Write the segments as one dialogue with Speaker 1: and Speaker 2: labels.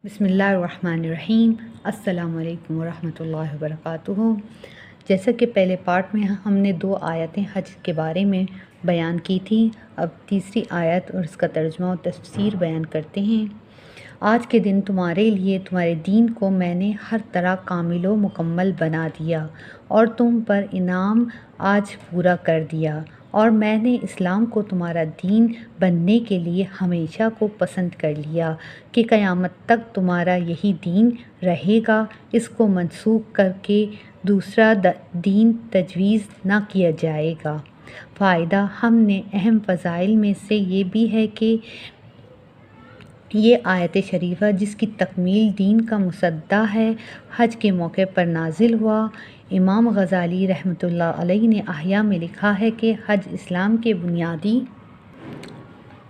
Speaker 1: بسم اللہ الرحمن الرحیم۔ السلام علیکم ورحمۃ اللہ وبرکاتہ۔ جیسا کہ پہلے پارٹ میں ہم نے 2 آیتیں حج کے بارے میں بیان کی تھی، اب تیسری آیت اور اس کا ترجمہ و تفسیر بیان کرتے ہیں۔ آج کے دن تمہارے لیے تمہارے دین کو میں نے ہر طرح کامل و مکمل بنا دیا اور تم پر انعام آج پورا کر دیا، اور میں نے اسلام کو تمہارا دین بننے کے لیے ہمیشہ کو پسند کر لیا کہ قیامت تک تمہارا یہی دین رہے گا، اس کو منسوخ کر کے دوسرا دین تجویز نہ کیا جائے گا۔ فائدہ: ہم نے اہم فضائل میں سے یہ بھی ہے کہ یہ آیت شریفہ جس کی تکمیل دین کا مصدع ہے، حج کے موقع پر نازل ہوا۔ امام غزالی رحمۃ اللہ علیہ نے احیاء میں لکھا ہے کہ حج اسلام کے بنیادی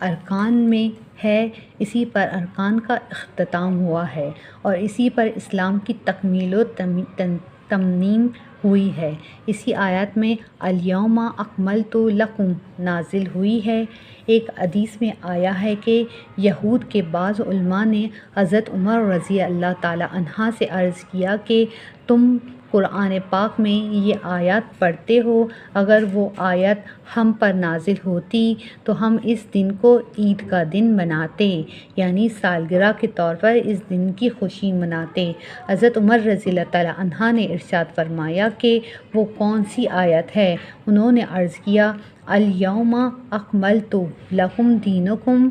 Speaker 1: ارکان میں ہے، اسی پر ارکان کا اختتام ہوا ہے اور اسی پر اسلام کی تکمیل و تمیم ہوئی ہے۔ اسی آیت میں الیوم اکملت لکم نازل ہوئی ہے۔ ایک حدیث میں آیا ہے کہ یہود کے بعض علماء نے حضرت عمر رضی اللہ تعالیٰ عنہ سے عرض کیا کہ تم قرآن پاک میں یہ آیات پڑھتے ہو، اگر وہ آیت ہم پر نازل ہوتی تو ہم اس دن کو عید کا دن مناتے، یعنی سالگرہ کے طور پر اس دن کی خوشی مناتے۔ حضرت عمر رضی اللہ تعالیٰ عنہ نے ارشاد فرمایا کہ وہ کون سی آیت ہے؟ انہوں نے عرض کیا، الیوم اکملت لکم دینکم۔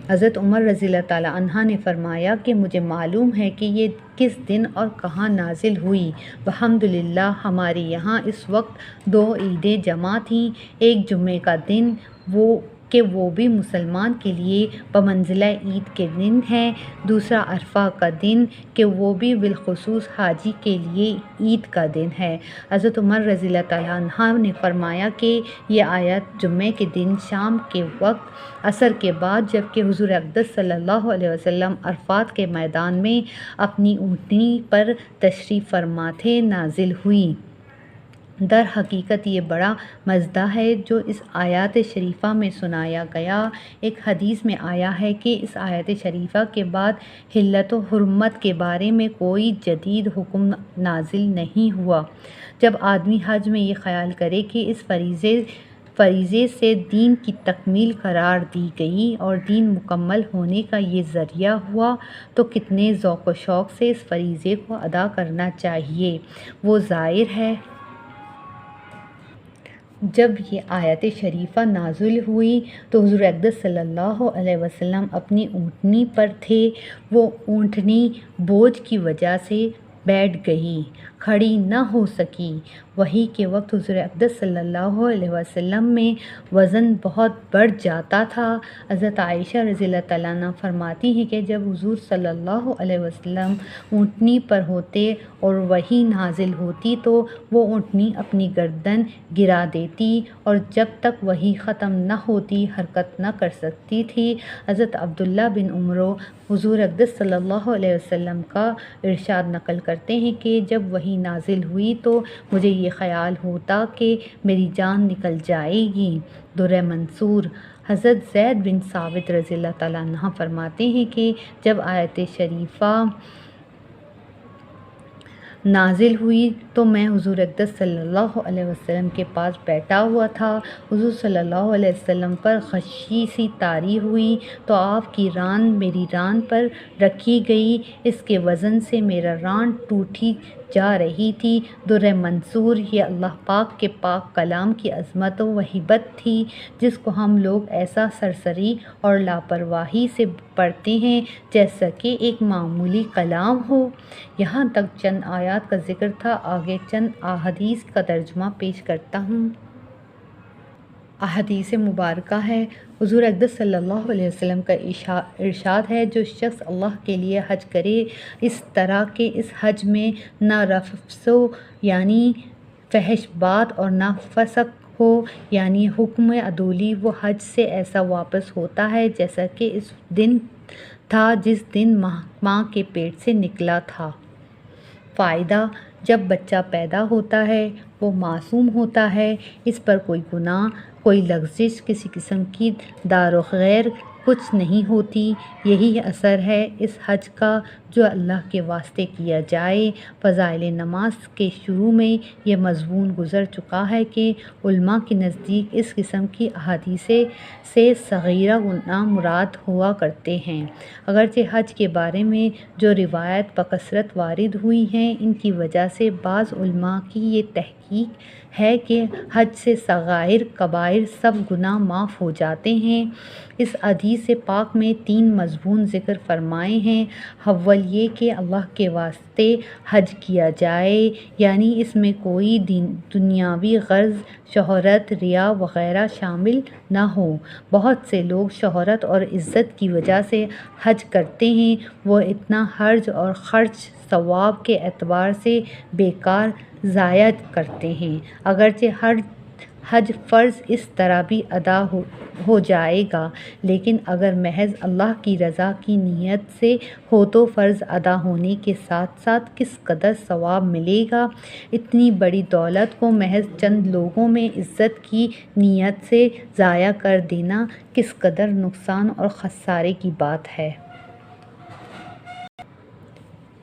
Speaker 1: حضرت عمر رضی اللہ تعالیٰ عنہ نے فرمایا کہ مجھے معلوم ہے کہ یہ کس دن اور کہاں نازل ہوئی۔ الحمدللہ ہمارے یہاں اس وقت 2 عیدیں جمع تھیں، ایک جمعے کا دن وہ بھی مسلمان کے لیے بمنزلہ عید کے دن ہے، دوسرا عرفہ کا دن کہ وہ بھی بالخصوص حاجی کے لیے عید کا دن ہے۔ حضرت عمر رضی اللہ تعالیٰ عنہ نے فرمایا کہ یہ آیت جمعے کے دن شام کے وقت عصر کے بعد، جبکہ حضور اقدس صلی اللہ علیہ وسلم عرفات کے میدان میں اپنی اونٹنی پر تشریف فرما تھے، نازل ہوئی۔ در حقیقت یہ بڑا مزدہ ہے جو اس آیات شریفہ میں سنایا گیا۔ ایک حدیث میں آیا ہے کہ اس آیت شریفہ کے بعد حلت و حرمت کے بارے میں کوئی جدید حکم نازل نہیں ہوا۔ جب آدمی حج میں یہ خیال کرے کہ اس فریضے سے دین کی تکمیل قرار دی گئی اور دین مکمل ہونے کا یہ ذریعہ ہوا تو کتنے ذوق و شوق سے اس فریضے کو ادا کرنا چاہیے۔ وہ ظاہر ہے جب یہ آیت شریفہ نازل ہوئی تو حضور اقدس صلی اللہ علیہ وسلم اپنی اونٹنی پر تھے، وہ اونٹنی بوجھ کی وجہ سے بیٹھ گئی، کھڑی نہ ہو سکی۔ وحی کے وقت حضور اقدس صلی اللہ علیہ وسلم میں وزن بہت بڑھ جاتا تھا۔ حضرت عائشہ رضی اللہ تعالیٰ عنہ فرماتی ہیں کہ جب حضور صلی اللہ علیہ وسلم اونٹنی پر ہوتے اور وحی نازل ہوتی تو وہ اونٹنی اپنی گردن گرا دیتی اور جب تک وحی ختم نہ ہوتی حرکت نہ کر سکتی تھی۔ حضرت عبداللہ بن عمر حضور اقدس صلی اللہ علیہ وسلم کا ارشاد نقل کرتے ہیں کہ جب وحی نازل ہوئی تو مجھے یہ خیال ہوتا کہ میری جان نکل جائے گی۔ در منصور۔ حضرت زید بن ثابت رضی اللہ تعالیٰ عنہ فرماتے ہیں کہ جب آیت شریفہ نازل ہوئی تو میں حضور اقدس صلی اللہ علیہ وسلم کے پاس بیٹھا ہوا تھا۔ حضور صلی اللہ علیہ وسلم پر خشی سی طاری ہوئی تو آپ کی ران میری ران پر رکھی گئی، اس کے وزن سے میرا ران ٹوٹی جا رہی تھی۔ در منصور۔ یہ اللہ پاک کے پاک کلام کی عظمت و ہیبت تھی جس کو ہم لوگ ایسا سرسری اور لاپرواہی سے پڑھتے ہیں جیسا کہ ایک معمولی کلام ہو۔ یہاں تک چند آیات کا ذکر تھا، آگے چند احادیث کا ترجمہ پیش کرتا ہوں۔ احادیث مبارکہ ہے، حضور اقدس صلی اللہ علیہ وسلم کا ارشاد ہے، جو شخص اللہ کے لیے حج کرے اس طرح کہ اس حج میں نہ رفث یعنی فحش بات اور نہ فسق ہو یعنی حکم عدولی، وہ حج سے ایسا واپس ہوتا ہے جیسا کہ اس دن تھا جس دن ماں کے پیٹ سے نکلا تھا۔ فائدہ: جب بچہ پیدا ہوتا ہے وہ معصوم ہوتا ہے، اس پر کوئی گناہ، کوئی لغزش، کسی قسم کی دار و خیر کچھ نہیں ہوتی۔ یہی اثر ہے اس حج کا جو اللہ کے واسطے کیا جائے۔ فضائل نماز کے شروع میں یہ مضمون گزر چکا ہے کہ علماء کے نزدیک اس قسم کی احادیث سے صغیرہ گناہ مراد ہوا کرتے ہیں۔ اگرچہ حج کے بارے میں جو روایات بکثرت وارد ہوئی ہیں، ان کی وجہ سے بعض علماء کی یہ تحقیق ہے کہ حج سے صغائر کبائر سب گناہ معاف ہو جاتے ہیں۔ اس حدیث پاک میں 3 مضمون ذکر فرمائے ہیں۔ اول یہ کہ اللہ کے واسطے حج کیا جائے، یعنی اس میں کوئی دنیاوی غرض، شہرت، ریا وغیرہ شامل نہ ہو۔ بہت سے لوگ شہرت اور عزت کی وجہ سے حج کرتے ہیں، وہ اتنا حرج اور خرچ ثواب کے اعتبار سے بیکار ضائع کرتے ہیں۔ اگرچہ حج فرض اس طرح بھی ادا ہو جائے گا، لیکن اگر محض اللہ کی رضا کی نیت سے ہو تو فرض ادا ہونے کے ساتھ ساتھ کس قدر ثواب ملے گا۔ اتنی بڑی دولت کو محض چند لوگوں میں عزت کی نیت سے ضائع کر دینا کس قدر نقصان اور خسارے کی بات ہے۔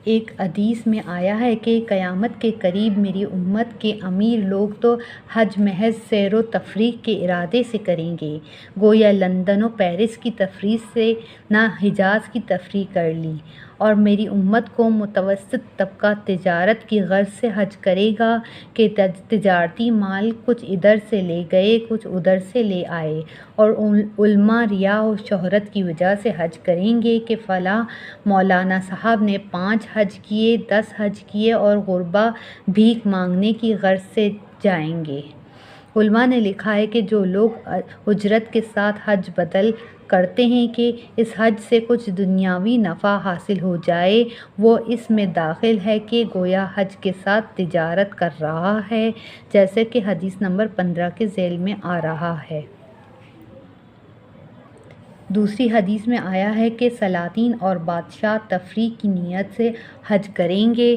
Speaker 1: ایک حدیث میں آیا ہے کہ قیامت کے قریب میری امت کے امیر لوگ تو حج محض سیر و تفریح کے ارادے سے کریں گے، گویا لندن و پیرس کی تفریح سے نہ حجاز کی تفریح کر لی، اور میری امت کو متوسط طبقہ تجارت کی غرض سے حج کرے گا کہ تجارتی مال کچھ ادھر سے لے گئے، کچھ ادھر سے لے آئے، اور علماء ریا و شہرت کی وجہ سے حج کریں گے کہ فلاں مولانا صاحب نے 5 حج کیے، 10 حج کیے، اور غربا بھیک مانگنے کی غرض سے جائیں گے۔ علماء نے لکھا ہے کہ جو لوگ اجرت کے ساتھ حج بدل کرتے ہیں کہ اس حج سے کچھ دنیاوی نفع حاصل ہو جائے، وہ اس میں داخل ہے کہ گویا حج کے ساتھ تجارت کر رہا ہے، جیسے کہ حدیث نمبر 15 کے ذیل میں آ رہا ہے۔ دوسری حدیث میں آیا ہے کہ سلاطین اور بادشاہ تفریح کی نیت سے حج کریں گے،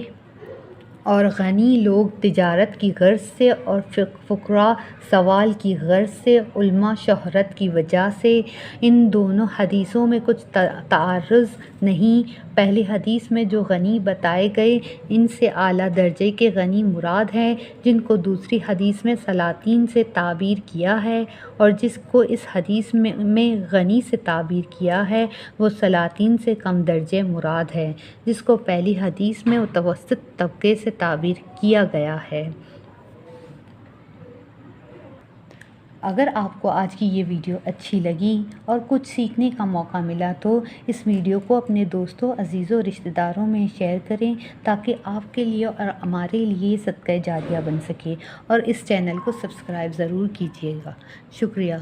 Speaker 1: اور غنی لوگ تجارت کی غرض سے، اور فقراء سوال کی غرض سے، علماء شہرت کی وجہ سے۔ ان دونوں حدیثوں میں کچھ تعارض نہیں۔ پہلی حدیث میں جو غنی بتائے گئے، ان سے اعلیٰ درجے کے غنی مراد ہیں، جن کو دوسری حدیث میں سلاطین سے تعبیر کیا ہے، اور جس کو اس حدیث میں غنی سے تعبیر کیا ہے وہ سلاطین سے کم درجے مراد ہے، جس کو پہلی حدیث میں متوسط طبقے سے تعبیر کیا گیا ہے۔ اگر آپ کو آج کی یہ ویڈیو اچھی لگی اور کچھ سیکھنے کا موقع ملا تو اس ویڈیو کو اپنے دوستوں، عزیزوں، رشتہ داروں میں شیئر کریں، تاکہ آپ کے لیے اور ہمارے لیے صدقہ جاریہ بن سکے، اور اس چینل کو سبسکرائب ضرور کیجیے گا۔ شکریہ۔